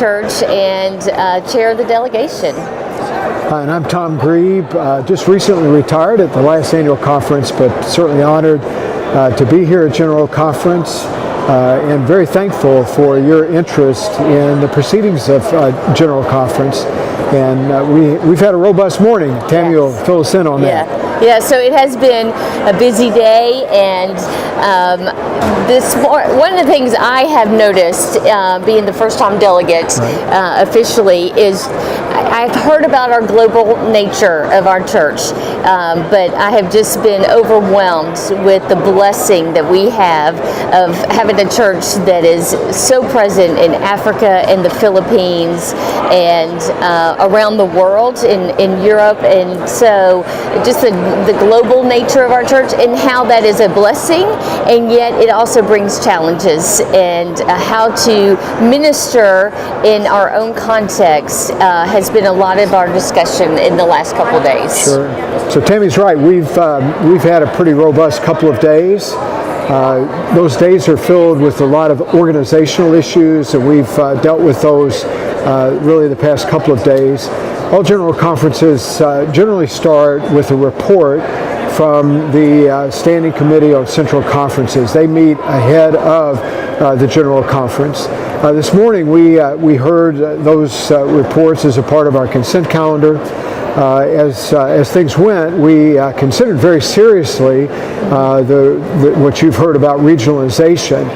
church and chair of the delegation. And I'm Tom Grieb, just recently retired at the last annual conference, but certainly honored to be here at General Conference and very thankful for your interest in the proceedings of General Conference. And we've had a robust morning. Tami will fill us in on that. Yeah, so it has been a busy day, and one of the things I have noticed, being the first-time delegate officially, is I've heard about our global nature of our church, but I have just been overwhelmed with the blessing that we have of having a church that is so present in Africa and the Philippines and around the world in Europe, and so just the global nature of our church and how that is a blessing, and yet it also brings challenges, and how to minister in our own context has been a lot of our discussion in the last couple of days. Sure. So Tami's right. We've had a pretty robust couple of days. Those days are filled with a lot of organizational issues, and we've dealt with those really the past couple of days. All general conferences generally start with a report from the Standing Committee on Central Conferences. They meet ahead of the General Conference. This morning we heard those reports as a part of our consent calendar. As things went, we considered very seriously what you've heard about regionalization.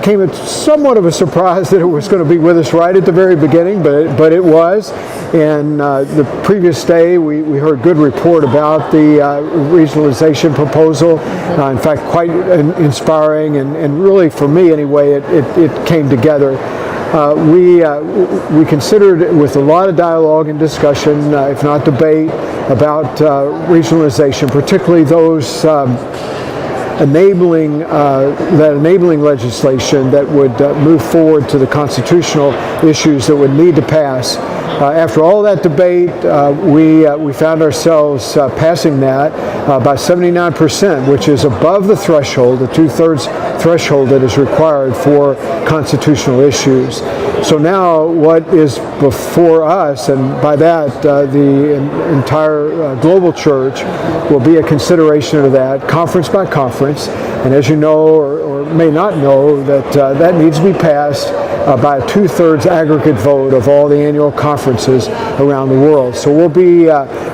Came as somewhat of a surprise that it was going to be with us right at the very beginning, but it was. And the previous day, we heard good report about the regionalization proposal. In fact, quite inspiring, and really, for me anyway, it came together. We considered, with a lot of dialogue and discussion, if not debate, about regionalization, particularly those enabling legislation that would move forward to the constitutional issues that would need to pass. After all that debate, we found ourselves passing that by 79%, which is above the threshold, the two-thirds threshold that is required for constitutional issues. So now what is before us, and by that the entire global church, will be a consideration of that, conference by conference. And as you know, or may not know, that needs to be passed by a two-thirds aggregate vote of all the annual conferences around the world. So we'll be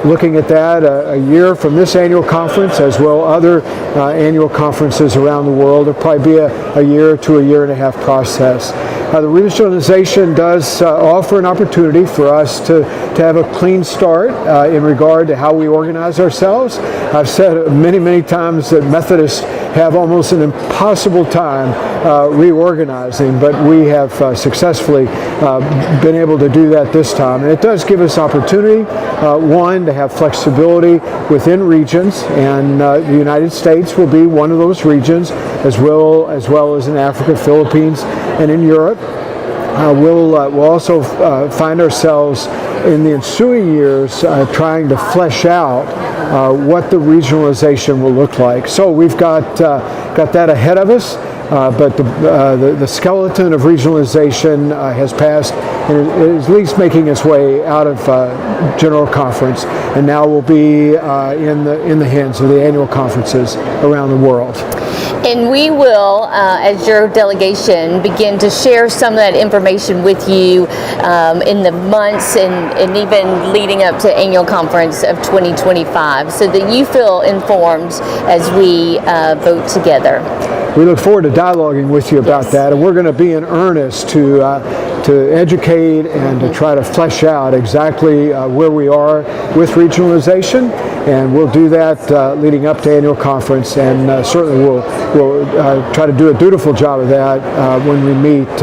looking at that a year from this annual conference, as well other annual conferences around the world. It'll probably be a year to a year and a half process. The regionalization does offer an opportunity for us to have a clean start in regard to how we organize ourselves. I've said many times that Methodists have almost an impossible time reorganizing, but we have successfully been able to do that this time. And it does give us opportunity, one, to have flexibility within regions, and the United States will be one of those regions, as well as in Africa, Philippines, and in Europe. We'll also find ourselves in the ensuing years trying to flesh out what the regionalization will look like. So we've got that ahead of us, but the skeleton of regionalization has passed and is at least making its way out of General Conference, and now will be in the hands of the annual conferences around the world. And we will, as your delegation, begin to share some of that information with you in the months and even leading up to annual conference of 2025, so that you feel informed as we vote together. We look forward to dialoguing with you about that, and we're going to be in earnest to educate and to try to flesh out exactly where we are with regionalization, and we'll do that leading up to annual conference, and certainly we'll try to do a dutiful job of that when we meet